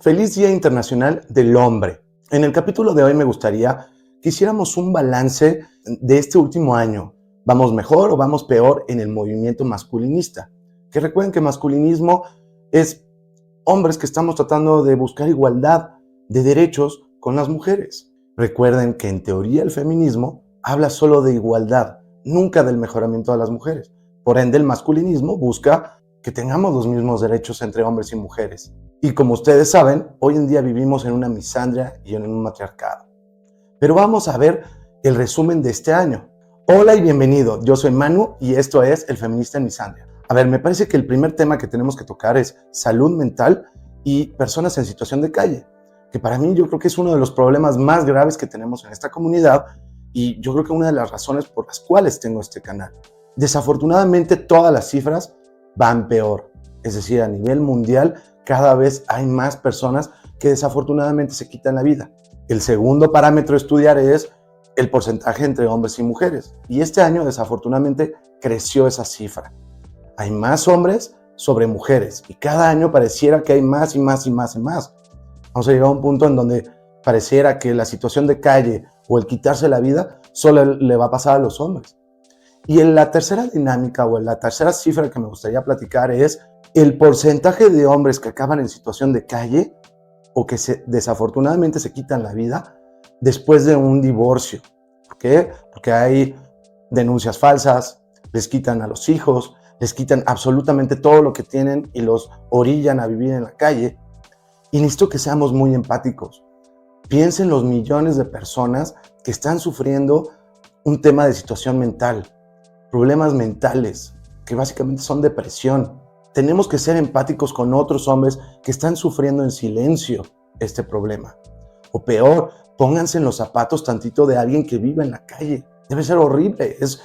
Feliz Día Internacional del Hombre. En el capítulo de hoy me gustaría que hiciéramos un balance de este último año. ¿Vamos mejor o vamos peor en el movimiento masculinista? Que recuerden que masculinismo es hombres que estamos tratando de buscar igualdad de derechos con las mujeres. Recuerden que en teoría el feminismo habla solo de igualdad, nunca del mejoramiento de las mujeres. Por ende, el masculinismo busca que tengamos los mismos derechos entre hombres y mujeres. Y como ustedes saben, hoy en día vivimos en una misandria y en un matriarcado. Pero vamos a ver el resumen de este año. Hola y bienvenido, yo soy Manu y esto es El Feminista en Misandria. A ver, me parece que el primer tema que tenemos que tocar es salud mental y personas en situación de calle, que para mí yo creo que es uno de los problemas más graves que tenemos en esta comunidad y yo creo que una de las razones por las cuales tengo este canal. Desafortunadamente todas las cifras van peor, es decir, a nivel mundial cada vez hay más personas que desafortunadamente se quitan la vida. El segundo parámetro a estudiar es el porcentaje entre hombres y mujeres. Y este año, desafortunadamente, creció esa cifra. Hay más hombres sobre mujeres. Y cada año pareciera que hay más y más y más y más. Vamos a llegar a un punto en donde pareciera que la situación de calle o el quitarse la vida solo le va a pasar a los hombres. Y en la tercera dinámica o en la tercera cifra que me gustaría platicar es el porcentaje de hombres que acaban en situación de calle o que desafortunadamente se quitan la vida después de un divorcio. ¿Por qué? Porque hay denuncias falsas, les quitan a los hijos, les quitan absolutamente todo lo que tienen y los orillan a vivir en la calle. Y necesito que seamos muy empáticos. Piensen los millones de personas que están sufriendo un tema de situación mental, problemas mentales, que básicamente son depresión. Tenemos que ser empáticos con otros hombres que están sufriendo en silencio este problema. O peor, pónganse en los zapatos tantito de alguien que vive en la calle. Debe ser horrible. Es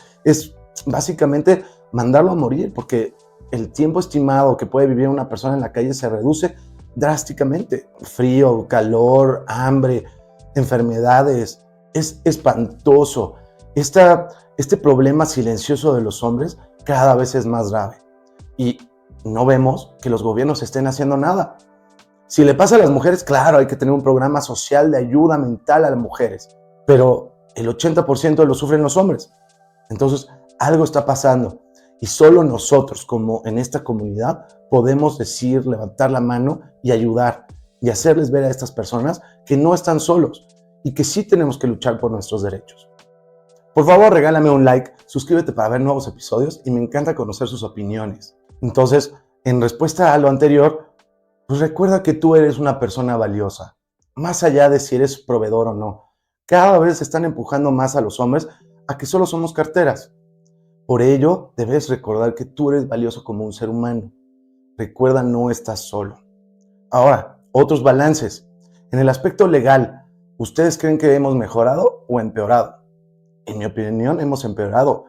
básicamente mandarlo a morir porque el tiempo estimado que puede vivir una persona en la calle se reduce drásticamente. Frío, calor, hambre, enfermedades. Es espantoso. Este problema silencioso de los hombres cada vez es más grave. Y no vemos que los gobiernos estén haciendo nada. Si le pasa a las mujeres, claro, hay que tener un programa social de ayuda mental a las mujeres, pero el 80% lo sufren los hombres. Entonces, algo está pasando y solo nosotros, como en esta comunidad, podemos decir, levantar la mano y ayudar y hacerles ver a estas personas que no están solos y que sí tenemos que luchar por nuestros derechos. Por favor, regálame un like, suscríbete para ver nuevos episodios y me encanta conocer sus opiniones. Entonces, en respuesta a lo anterior, pues recuerda que tú eres una persona valiosa, más allá de si eres proveedor o no. Cada vez están empujando más a los hombres a que solo somos carteras. Por ello, debes recordar que tú eres valioso como un ser humano. Recuerda, no estás solo. Ahora, otros balances. En el aspecto legal, ¿ustedes creen que hemos mejorado o empeorado? En mi opinión, hemos empeorado.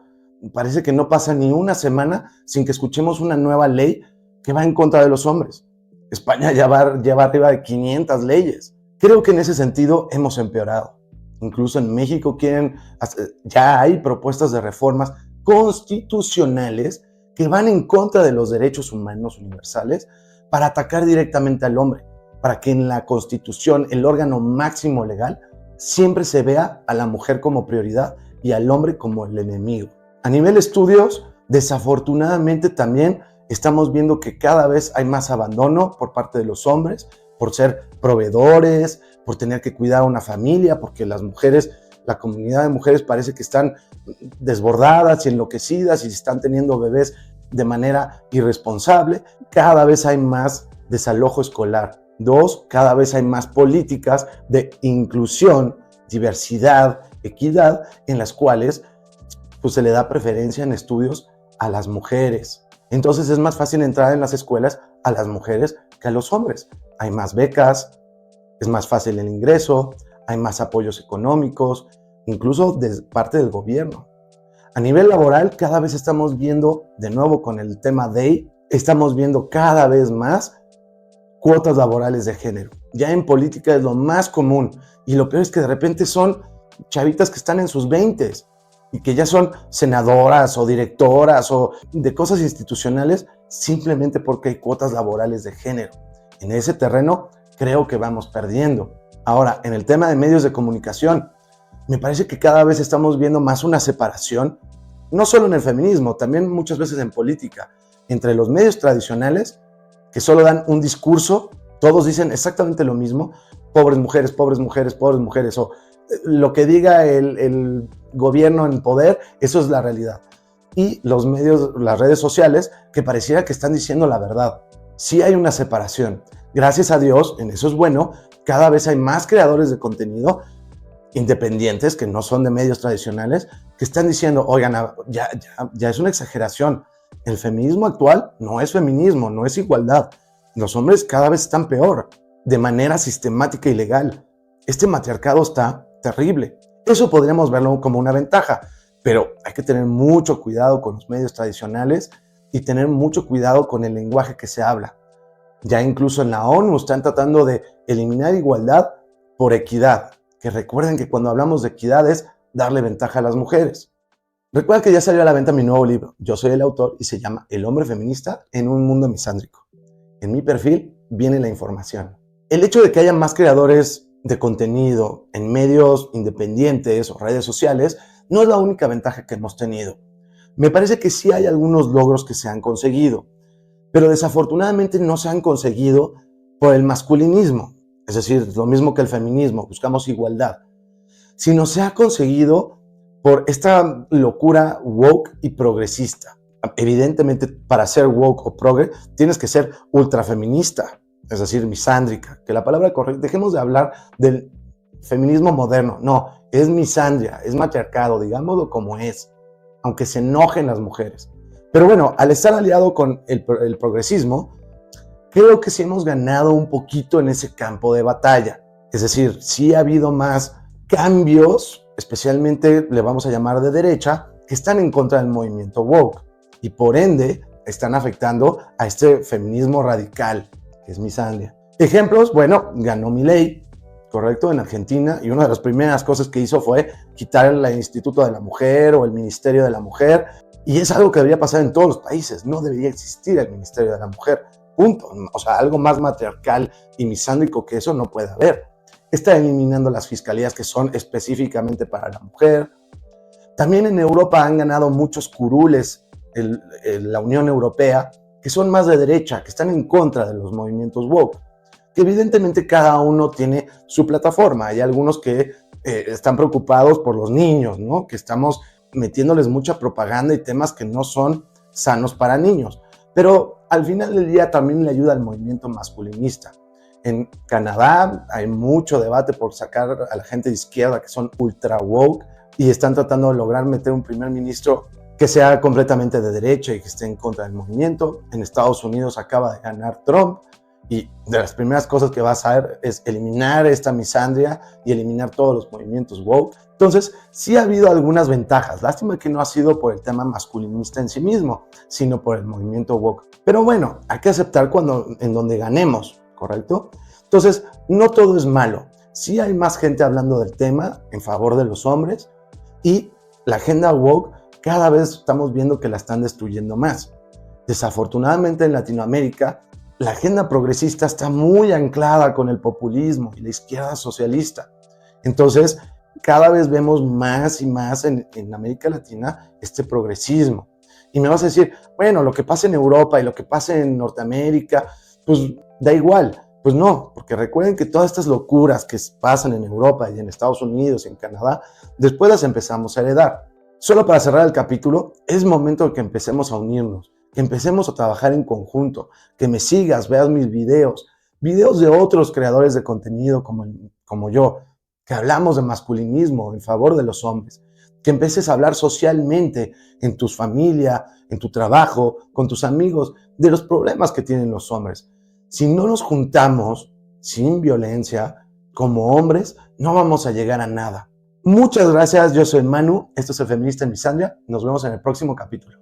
Parece que no pasa ni una semana sin que escuchemos una nueva ley que va en contra de los hombres. España ya va arriba de 500 leyes. Creo que en ese sentido hemos empeorado. Incluso en México ya hay propuestas de reformas constitucionales que van en contra de los derechos humanos universales para atacar directamente al hombre, para que en la Constitución, el órgano máximo legal, siempre se vea a la mujer como prioridad y al hombre como el enemigo. A nivel estudios, desafortunadamente también estamos viendo que cada vez hay más abandono por parte de los hombres, por ser proveedores, por tener que cuidar a una familia, porque las mujeres, la comunidad de mujeres parece que están desbordadas y enloquecidas y están teniendo bebés de manera irresponsable. Cada vez hay más desalojo escolar. 2, cada vez hay más políticas de inclusión, diversidad, equidad, en las cuales pues, se le da preferencia en estudios a las mujeres. Entonces es más fácil entrar en las escuelas a las mujeres que a los hombres. Hay más becas, es más fácil el ingreso, hay más apoyos económicos, incluso de parte del gobierno. A nivel laboral, cada vez estamos viendo, de nuevo con el tema DEI, estamos viendo cada vez más cuotas laborales de género. Ya en política es lo más común y lo peor es que de repente son chavitas que están en sus 20s y que ya son senadoras o directoras o de cosas institucionales simplemente porque hay cuotas laborales de género. En ese terreno creo que vamos perdiendo. Ahora, en el tema de medios de comunicación, me parece que cada vez estamos viendo más una separación, no solo en el feminismo, también muchas veces en política, entre los medios tradicionales, que solo dan un discurso, todos dicen exactamente lo mismo, pobres mujeres, pobres mujeres, pobres mujeres, o lo que diga el gobierno en poder, eso es la realidad. Y los medios, las redes sociales, que pareciera que están diciendo la verdad. Sí hay una separación. Gracias a Dios, en eso es bueno, cada vez hay más creadores de contenido independientes, que no son de medios tradicionales, que están diciendo, oigan, ya es una exageración. El feminismo actual no es feminismo, no es igualdad. Los hombres cada vez están peor, de manera sistemática y legal. Este matriarcado está terrible. Eso podríamos verlo como una ventaja, pero hay que tener mucho cuidado con los medios tradicionales y tener mucho cuidado con el lenguaje que se habla. Ya incluso en la ONU están tratando de eliminar igualdad por equidad, que recuerden que cuando hablamos de equidad es darle ventaja a las mujeres. Recuerden que ya salió a la venta mi nuevo libro, yo soy el autor y se llama El hombre feminista en un mundo misándrico. En mi perfil viene la información. El hecho de que haya más creadores de contenido en medios independientes o redes sociales no es la única ventaja que hemos tenido. Me parece que sí hay algunos logros que se han conseguido, pero desafortunadamente no se han conseguido por el masculinismo, es decir, lo mismo que el feminismo, buscamos igualdad, sino se ha conseguido por esta locura woke y progresista. Evidentemente, para ser woke o progre, tienes que ser ultrafeminista, es decir, misándrica, que la palabra correcta, dejemos de hablar del feminismo moderno, no, es misandria, es matriarcado, digámoslo como es, aunque se enojen las mujeres. Pero bueno, al estar aliado con el progresismo, creo que sí hemos ganado un poquito en ese campo de batalla. Es decir, sí ha habido más cambios, especialmente le vamos a llamar de derecha, que están en contra del movimiento woke y por ende están afectando a este feminismo radical, que es misandria. Ejemplos, bueno, ganó Milei, correcto, en Argentina, y una de las primeras cosas que hizo fue quitar el Instituto de la Mujer o el Ministerio de la Mujer, y es algo que debería pasar en todos los países, no debería existir el Ministerio de la Mujer, punto. O sea, algo más matriarcal y misándrico que eso no puede haber. Está eliminando las fiscalías que son específicamente para la mujer. También en Europa han ganado muchos curules la Unión Europea, que son más de derecha, que están en contra de los movimientos woke, que evidentemente cada uno tiene su plataforma. Hay algunos que están preocupados por los niños, ¿no? Que estamos metiéndoles mucha propaganda y temas que no son sanos para niños. Pero al final del día también le ayuda al movimiento masculinista. En Canadá hay mucho debate por sacar a la gente de izquierda que son ultra woke y están tratando de lograr meter un primer ministro que sea completamente de derecha y que esté en contra del movimiento. En Estados Unidos acaba de ganar Trump y de las primeras cosas que va a hacer es eliminar esta misandria y eliminar todos los movimientos woke. Entonces, sí ha habido algunas ventajas. Lástima que no ha sido por el tema masculinista en sí mismo, sino por el movimiento woke. Pero bueno, hay que aceptar en donde ganemos, ¿correcto? Entonces, no todo es malo. Sí hay más gente hablando del tema en favor de los hombres y la agenda woke cada vez estamos viendo que la están destruyendo más. Desafortunadamente en Latinoamérica, la agenda progresista está muy anclada con el populismo y la izquierda socialista. Entonces, cada vez vemos más y más en América Latina este progresismo. Y me vas a decir, bueno, lo que pasa en Europa y lo que pasa en Norteamérica, pues da igual. Pues no, porque recuerden que todas estas locuras que pasan en Europa y en Estados Unidos y en Canadá, después las empezamos a heredar. Solo para cerrar el capítulo, es momento de que empecemos a unirnos, que empecemos a trabajar en conjunto, que me sigas, veas mis videos de otros creadores de contenido como yo, que hablamos de masculinismo en favor de los hombres, que empieces a hablar socialmente en tu familia, en tu trabajo, con tus amigos, de los problemas que tienen los hombres. Si no nos juntamos sin violencia como hombres, no vamos a llegar a nada. Muchas gracias, yo soy Manu, esto es El Feminista en Misandria, nos vemos en el próximo capítulo.